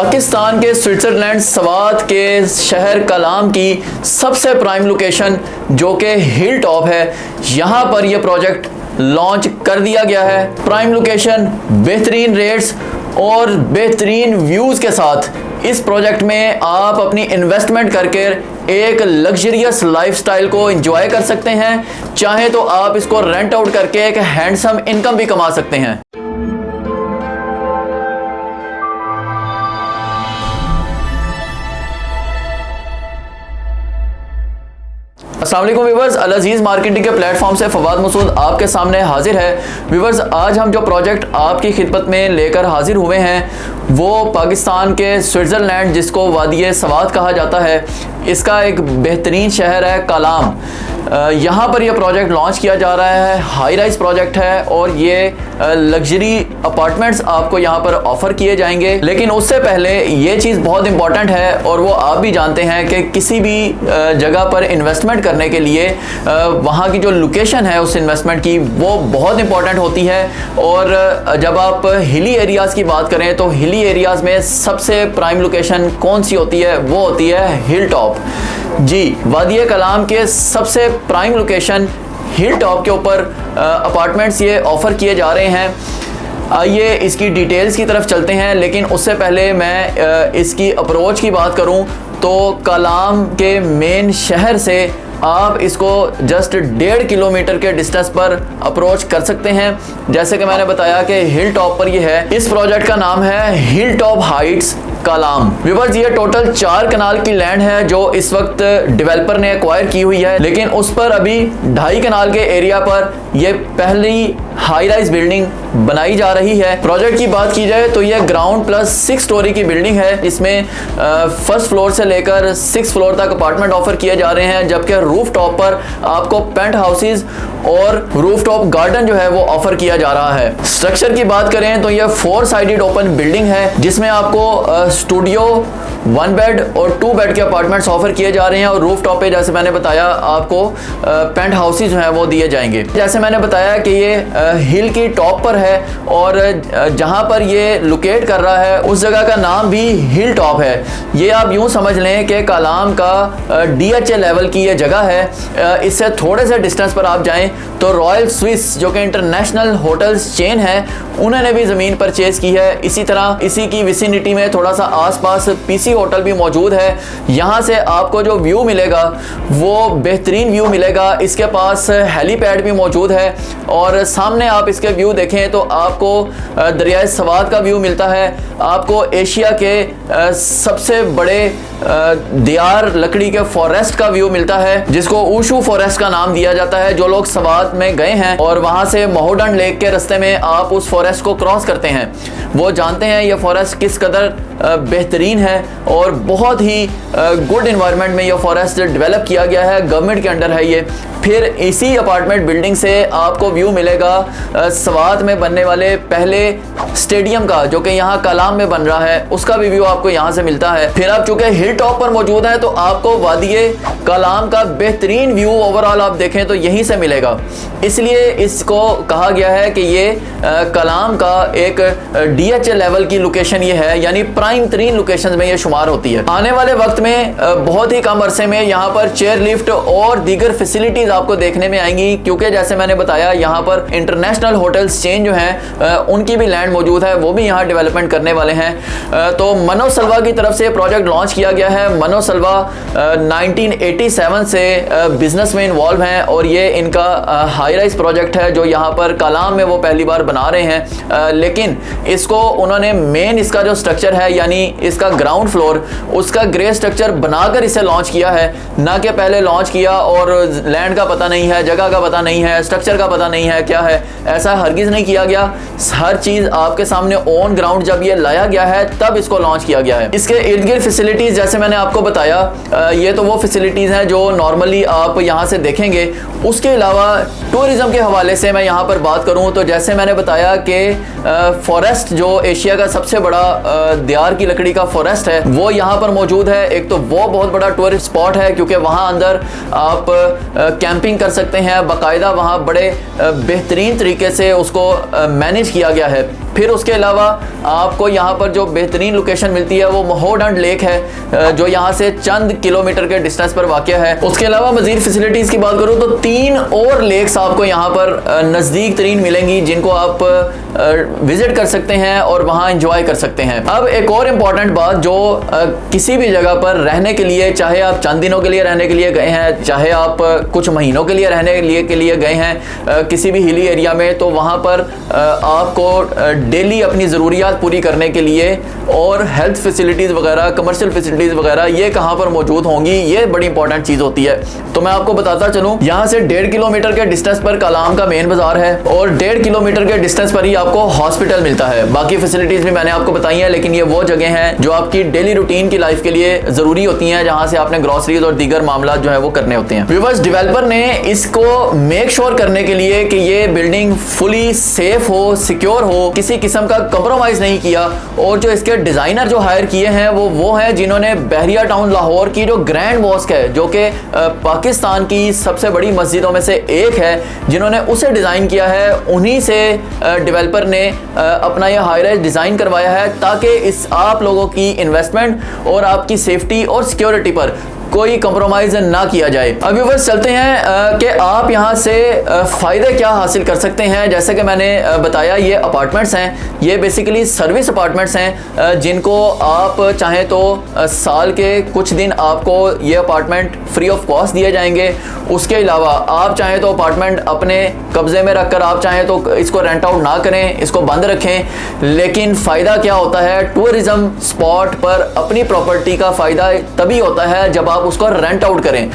पाकिस्तान के स्विट्ज़रलैंड सवात के शहर कलाम की सबसे प्राइम लोकेशन जो कि हिल टॉप है, यहाँ पर यह प्रोजेक्ट लॉन्च कर दिया गया है। प्राइम लोकेशन, बेहतरीन रेट्स और बेहतरीन व्यूज़ के साथ इस प्रोजेक्ट में आप अपनी इन्वेस्टमेंट करके एक लग्जरियस लाइफस्टाइल को एंजॉय कर सकते हैं। चाहे तो आप इसको रेंट आउट करके एक हैंडसम इनकम भी कमा सकते हैं। अस्सलाम वालेकुम व्यूवर्स, अल अज़ीज़ मार्केटिंग के प्लेटफॉर्म से फवाद मसूद आपके सामने हाजिर है। व्यूवर्स, आज हम जो प्रोजेक्ट आपकी खिदमत में लेकर हाजिर हुए हैं वो पाकिस्तान के स्विट्ज़रलैंड, जिसको वादी सवात कहा जाता है, इसका एक बेहतरीन शहर है कलाम। यहाँ पर यह प्रोजेक्ट लॉन्च किया जा रहा है। हाई राइज प्रोजेक्ट है और ये लग्जरी अपार्टमेंट्स आपको यहाँ पर ऑफ़र किए जाएंगे। लेकिन उससे पहले ये चीज़ बहुत इंपॉर्टेंट है और वो आप भी जानते हैं कि किसी भी जगह पर इन्वेस्टमेंट करने के लिए वहाँ की जो लोकेशन है उस इन्वेस्टमेंट की, वो बहुत इंपॉर्टेंट होती है। और जब आप हिली एरियाज़ की बात करें तो हिली एरियाज़ में सबसे प्राइम लोकेशन कौन सी होती है? वो होती है हिल टॉप। जी, वादी कलाम के सबसे प्राइम लोकेशन हिल टॉप के ऊपर अपार्टमेंट्स ये ऑफ़र किए जा रहे हैं। आइए इसकी डिटेल्स की तरफ चलते हैं, लेकिन उससे पहले मैं इसकी अप्रोच की बात करूं तो कलाम के मेन शहर से आप इसको जस्ट 1.5 किलोमीटर के डिस्टेंस पर अप्रोच कर सकते हैं। जैसे कि मैंने बताया कि हिल टॉप पर ये है। इस प्रोजेक्ट का नाम है हिल टॉप हाइट्स कलाम। व्यूअर्स, ये टोटल 4 कनाल की लैंड है जो इस वक्त डेवलपर ने एक्वायर की हुई है, लेकिन उस पर अभी 2.5 कनाल के एरिया पर यह पहली हाई राइज बिल्डिंग बनाई जा रही है। प्रोजेक्ट की बात की जाए तो यह ग्राउंड प्लस 6 स्टोरी की बिल्डिंग है। इसमें फर्स्ट फ्लोर से लेकर 6 फ्लोर तक अपार्टमेंट ऑफर किए जा रहे हैं, जबकि रूफ टॉप पर आपको पेंट हाउसेज और रूफ टॉप गार्डन जो है वो ऑफर किया जा रहा है। स्ट्रक्चर की बात करें तो यह 4 साइडेड ओपन बिल्डिंग है, जिसमें आपको स्टूडियो, 1 बेड और 2 बेड के अपार्टमेंट्स ऑफर किए जा रहे हैं। और रूफ टॉप पे जैसे मैंने बताया आपको पेंट हाउसेज जो हैं वो दिए जाएंगे। जैसे मैंने बताया कि ये हिल की टॉप पर है और जहां पर ये लोकेट कर रहा है उस जगह का नाम भी हिल टॉप है। ये आप यूं समझ लें कि कलाम का DHA लेवल की ये जगह है। इससे थोड़े से डिस्टेंस पर आप जाएं तो रॉयल स्विस, जो कि इंटरनेशनल होटल्स चेन है, उन्होंने भी ज़मीन परचेज की है। इसी तरह इसी की विसिनिटी में थोड़ा सा आसपास PC होटल भी मौजूद है। यहाँ से आपको जो व्यू मिलेगा वो बेहतरीन व्यू मिलेगा। इसके पास हेलीपैड भी मौजूद है और सामने आप इसके व्यू देखें तो आपको दरियाए सवात का व्यू मिलता है। आपको एशिया के सबसे बड़े दियार लकड़ी के फॉरेस्ट का व्यू मिलता है, जिसको ऊशू फॉरेस्ट का नाम दिया जाता है। जो लोग सवात में गए हैं और वहाँ से मोहडन लेक के रास्ते में आप उस फॉरेस्ट को क्रॉस करते हैं, वो जानते हैं ये फॉरेस्ट किस कदर बेहतरीन है और बहुत ही गुड इन्वायरमेंट में ये फॉरेस्ट डेवलप किया गया है। गवर्नमेंट के अंडर है ये। फिर इसी अपार्टमेंट बिल्डिंग से आपको व्यू मिलेगा सवात में बनने वाले पहले स्टेडियम का, जो कि यहाँ कलाम में बन रहा है, उसका भी व्यू आपको यहाँ से मिलता है। फिर आप चूंकि हिल टॉप पर मौजूद है तो आपको वादी कलाम का बेहतरीन व्यू ओवरऑल आप देखें तो यहीं से मिलेगा। इसलिए इसको कहा गया है कि ये कलाम का एक DHA लेवल की लोकेशन ये है, यानी प्राइम 3 लोकेशन में ये शुमार होती है। आने वाले वक्त में बहुत ही कम अरसे में यहाँ पर चेयर लिफ्ट और दीगर फैसिलिटीज आपको देखने में आएंगी, क्योंकि जैसे मैंने बताया यहाँ पर इंटरनेशनल होटल्स चेन जो हैं उनकी भी लैंड मौजूद है, वो भी यहाँ डेवलपमेंट करने वाले हैं। तो मनोज सलवा की तरफ से प्रोजेक्ट लॉन्च किया गया है। मनोज सलवा 1987 से बिजनेस में इन्वॉल्व हैं और ये इनका हाई राइज प्रोजेक्ट है जो यहाँ पर कलाम में वो पहली बार बना रहे हैं। लेकिन इसको उन्होंने मेन इसका जो स्ट्रक्चर है, यानी इसका ग्राउंड फ्लोर, उसका ग्रे स्ट्रक्चर बनाकर इसे लॉन्च किया है, ना कि पहले लॉन्च किया और लैंड का पता नहीं है, जगह का पता नहीं है, स्ट्रक्चर का पता नहीं है क्या है। ऐसा हरगिज नहीं किया गया। हर चीज आपके सामने ऑन ग्राउंड जब ये लाया गया है तब इसको लॉन्च किया गया है। इसके इर्द गिर्द फैसिलिटीज जैसे मैंने आपको बताया, ये तो वो फैसिलिटीज हैं जो नॉर्मली आप यहाँ से देखेंगे। उसके अलावा टूरिज्म के हवाले से मैं यहाँ पर बात करूँ तो जैसे मैंने बताया कि फॉरेस्ट जो एशिया का सबसे बड़ा दियार की लकड़ी का फॉरेस्ट है वो यहाँ पर मौजूद है। एक तो वो बहुत बड़ा टूरिस्ट स्पॉट है क्योंकि वहाँ अंदर आप कैंपिंग कर सकते हैं। बाकायदा वहाँ बड़े बेहतरीन तरीके से उसको मैनेज किया गया है। फिर उसके अलावा आपको यहाँ पर जो बेहतरीन लोकेशन मिलती है वो महोडंड लेक है, जो यहाँ से चंद किलोमीटर के डिस्टेंस पर वाक़ है। उसके अलावा मज़ीद फैसिलिटीज़ की बात करूँ तो 3 और लेक्स आपको यहाँ पर नज़दीक तरीन मिलेंगी, जिनको आप विज़िट कर सकते हैं और वहाँ इंजॉय कर सकते हैं। अब एक और इम्पॉर्टेंट बात, जो किसी भी जगह पर रहने के लिए, चाहे आप चंद दिनों के लिए रहने के लिए गए हैं, चाहे आप कुछ महीनों के लिए रहने के लिए गए हैं किसी भी हिली एरिया में, तो वहाँ पर आपको डेली अपनी ज़रूरियात पूरी करने के लिए और हेल्थ फैसिलिटीज़ वगैरह, कमर्शियल फैसिलिटीज़ वगैरह ये कहाँ पर मौजूद होंगी, ये बड़ी इंपॉर्टेंट चीज़ होती है। तो मैं आपको बताता चलूँ, यहाँ से 1.5 किलोमीटर के डिस्टेंस पर कलाम का मेन बाजार है और 1.5 किलोमीटर के डिस्टेंस पर ही आपको हॉस्पिटल मिलता है। बाकी फैसिलिटीज़ भी मैंने आपको बताई हैं, लेकिन ये वो जगह हैं जो आपकी डेली रूटीन की लाइफ के लिए ज़रूरी होती हैं, जहाँ से आपने ग्रॉसरीज और दीगर मामला जो है वो करने होते हैं। व्यूअर्स, डेवलपर ने इसको मेक श्योर करने के लिए कि ये बिल्डिंग फुली सेफ हो, सिक्योर हो, किसी किस्म का कंप्रोमाइज नहीं किया, और जो इसके डिजाइनर जो हायर किए हैं वो हैं जिन्होंने बहरिया टाउन लाहौर की जो ग्रैंड मॉस्क है, जो कि पाकिस्तान की सबसे बड़ी मस्जिदों में से एक है, जिन्होंने उसे डिजाइन किया है, उन्हीं से डेवलपर ने अपना ये हाई राइज डिजाइन करवाया है, ताकि इस आप लोगों की इन्वेस्टमेंट और आपकी सेफ्टी और सिक्योरिटी पर कोई कंप्रोमाइज ना किया जाए। अब व्यूअर्स, चलते हैं कि आप यहाँ से फ़ायदे क्या हासिल कर सकते हैं। जैसे कि मैंने बताया, ये अपार्टमेंट्स हैं, ये बेसिकली सर्विस अपार्टमेंट्स हैं, जिनको आप चाहें तो साल के कुछ दिन आपको ये अपार्टमेंट फ्री ऑफ कॉस्ट दिए जाएंगे। उसके अलावा आप चाहें तो अपार्टमेंट अपने कब्जे में रखकर आप चाहें तो इसको रेंट आउट ना करें, इसको बंद रखें। लेकिन फ़ायदा क्या होता है, टूरिज़्म स्पॉट पर अपनी प्रॉपर्टी का फ़ायदा तभी होता है जब आप उसको रेंट आउट करें।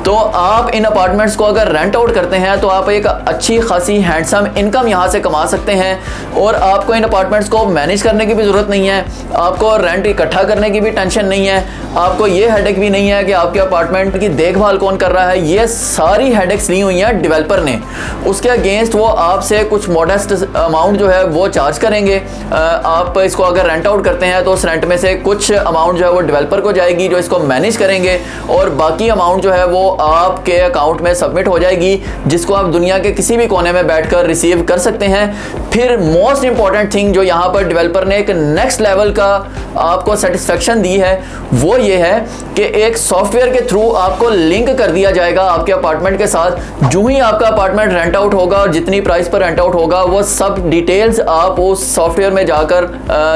तो आप इन अपार्टमेंट्स को अगर रेंट आउट करते हैं तो आप एक अच्छी खासी हैंडसम इनकम यहाँ से कमा सकते हैं, और आपको इन अपार्टमेंट्स को मैनेज करने की भी ज़रूरत नहीं है, आपको रेंट इकट्ठा करने की भी टेंशन नहीं है, आपको ये हेडेक भी नहीं है कि आपके अपार्टमेंट की देखभाल कौन कर रहा है। ये सारी हेडेक्स ली हुई हैं डेवलपर ने। उसके अगेंस्ट वो आपसे कुछ मॉडेस्ट अमाउंट जो है वो चार्ज करेंगे। आप इसको अगर रेंट आउट करते हैं तो उस रेंट में से कुछ अमाउंट जो है वो डेवलपर को जाएगी, जो इसको मैनेज करेंगे, और बाकी अमाउंट जो है वो आपके अकाउंट में सबमिट हो जाएगी, जिसको आप दुनिया के किसी भी कोने में बैठकर रिसीव कर सकते हैं। फिर मोस्ट इंपॉर्टेंट थिंग जो यहाँ पर डेवलपर ने एक नेक्स्ट लेवल का आपको सेटिस्फेक्शन दी है, वो ये है कि एक सॉफ्टवेयर के थ्रू आपको लिंक कर दिया जाएगा आपके अपार्टमेंट के साथ। जो ही आपका अपार्टमेंट रेंट आउट होगा और जितनी प्राइस पर रेंट आउट होगा, वो सब डिटेल्स आप उस सॉफ्टवेयर में जाकर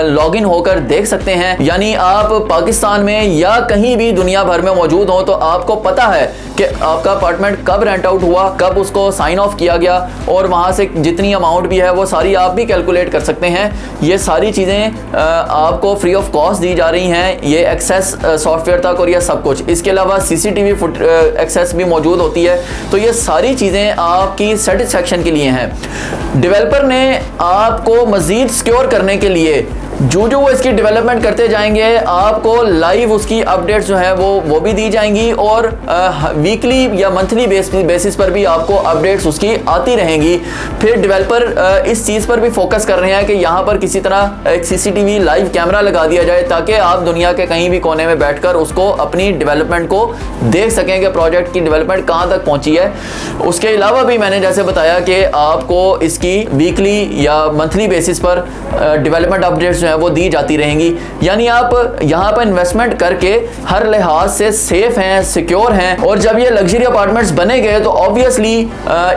लॉगिन होकर देख सकते हैं। यानी आप पाकिस्तान में या कहीं भी दुनिया भर में मौजूद हो तो आपको पता है कि आपका अपार्टमेंट कब रेंट आउट हुआ, कब उसको साइन ऑफ किया गया, और वहां से जितनी अमाउंट भी है वो सारी आप भी कैलकुलेट कर सकते हैं। ये सारी चीज़ें आपको फ्री ऑफ कॉस्ट दी जा रही हैं, ये एक्सेस सॉफ्टवेयर तक और ये सब कुछ। इसके अलावा CCTV फुट एक्सेस भी मौजूद होती है। तो ये सारी चीज़ें आपकी सेटिस्फेक्शन के लिए हैं। डेवलपर ने आपको मज़ीद सिक्योर करने के लिए जो वो इसकी डेवलपमेंट करते जाएंगे, आपको लाइव उसकी अपडेट्स जो है वो भी दी जाएंगी, और वीकली या मंथली बेसिस पर भी आपको अपडेट्स उसकी आती रहेंगी। फिर डेवलपर इस चीज़ पर भी फोकस कर रहे हैं कि यहाँ पर किसी तरह एक CCTV लाइव कैमरा लगा दिया जाए, ताकि आप दुनिया के कहीं भी कोने में बैठकर उसको अपनी डेवलपमेंट को देख सकें कि प्रोजेक्ट की डेवलपमेंट कहाँ तक पहुँची है। उसके अलावा भी मैंने जैसे बताया कि आपको इसकी वीकली या मंथली बेसिस पर डेवलपमेंट अपडेट्स है वो दी जाती रहेंगी। यानी आप यहाँ पर इन्वेस्टमेंट करके हर लिहाज से सेफ हैं, सिक्योर हैं, और जब ये लग्जरी अपार्टमेंट्स बने गए तो ऑब्वियसली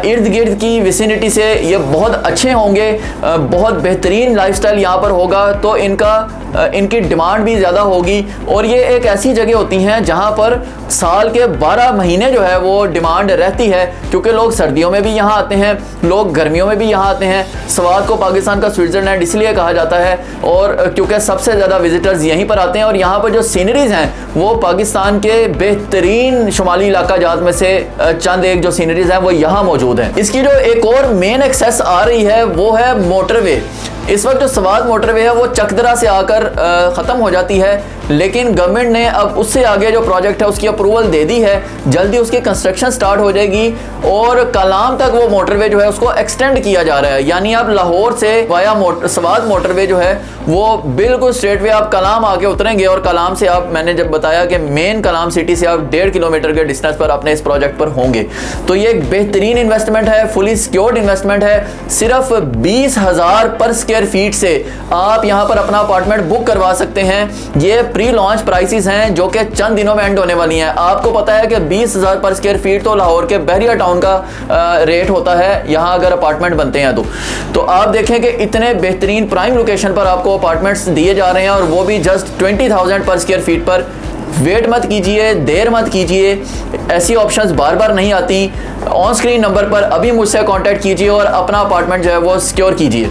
इर्द गिर्द की विसिनिटी से ये बहुत अच्छे होंगे, बहुत बेहतरीन लाइफस्टाइल यहाँ पर होगा, तो इनकी डिमांड भी ज़्यादा होगी। और ये एक ऐसी जगह होती हैं जहाँ पर साल के 12 महीने जो है वो डिमांड रहती है, क्योंकि लोग सर्दियों में भी यहाँ आते हैं, लोग गर्मियों में भी यहाँ आते हैं। स्वात को पाकिस्तान का स्विट्ज़रलैंड इसलिए कहा जाता है, और क्योंकि सबसे ज़्यादा विजिटर्स यहीं पर आते हैं, और यहाँ पर जो सीनरीज़ हैं वो पाकिस्तान के बेहतरीन शुमाली इलाका जात में से चंद एक जो सीनरीज़ हैं वो यहाँ मौजूद हैं। इसकी जो एक और मेन एक्सेस आ रही है वो है मोटरवे। इस वक्त जो स्वात मोटरवे है वो चकदरा से आकर ख़त्म हो जाती है, लेकिन गवर्नमेंट ने अब उससे आगे जो प्रोजेक्ट है उसकी अप्रूवल दे दी है, जल्दी उसकी कंस्ट्रक्शन स्टार्ट हो जाएगी और कलाम तक वो मोटरवे जो है उसको एक्सटेंड किया जा रहा है। यानी आप लाहौर से वाया सवाद मोटरवे जो है वो बिल्कुल स्ट्रेट वे आप कलाम आके उतरेंगे और कलाम से आप, मैंने जब बताया कि मेन कलाम सिटी से आप 1.5 किलोमीटर के डिस्टेंस पर अपने इस प्रोजेक्ट पर होंगे। तो ये एक बेहतरीन इन्वेस्टमेंट है, फुली सिक्योर्ड इन्वेस्टमेंट है। सिर्फ 20,000 पर स्क्वायर फीट से आप यहां पर अपना अपार्टमेंट बुक करवा सकते हैं। ये प्री लॉन्च प्राइसेस हैं जो कि चंद दिनों में एंड होने वाली हैं। आपको पता है कि 20,000 पर स्क्वायर फीट तो लाहौर के बहरिया टाउन का रेट होता है यहां अगर अपार्टमेंट बनते हैं तो आप देखें कि इतने बेहतरीन प्राइम लोकेशन पर आपको अपार्टमेंट्स दिए जा रहे हैं और वो भी जस्ट 20,000 पर स्क्वायर फीट पर। वेट मत कीजिए, देर मत कीजिए, ऐसी ऑप्शंस बार बार नहीं आती। ऑन स्क्रीन नंबर पर अभी मुझसे कांटेक्ट कीजिए और अपना अपार्टमेंट जो है वो सिक्योर कीजिए।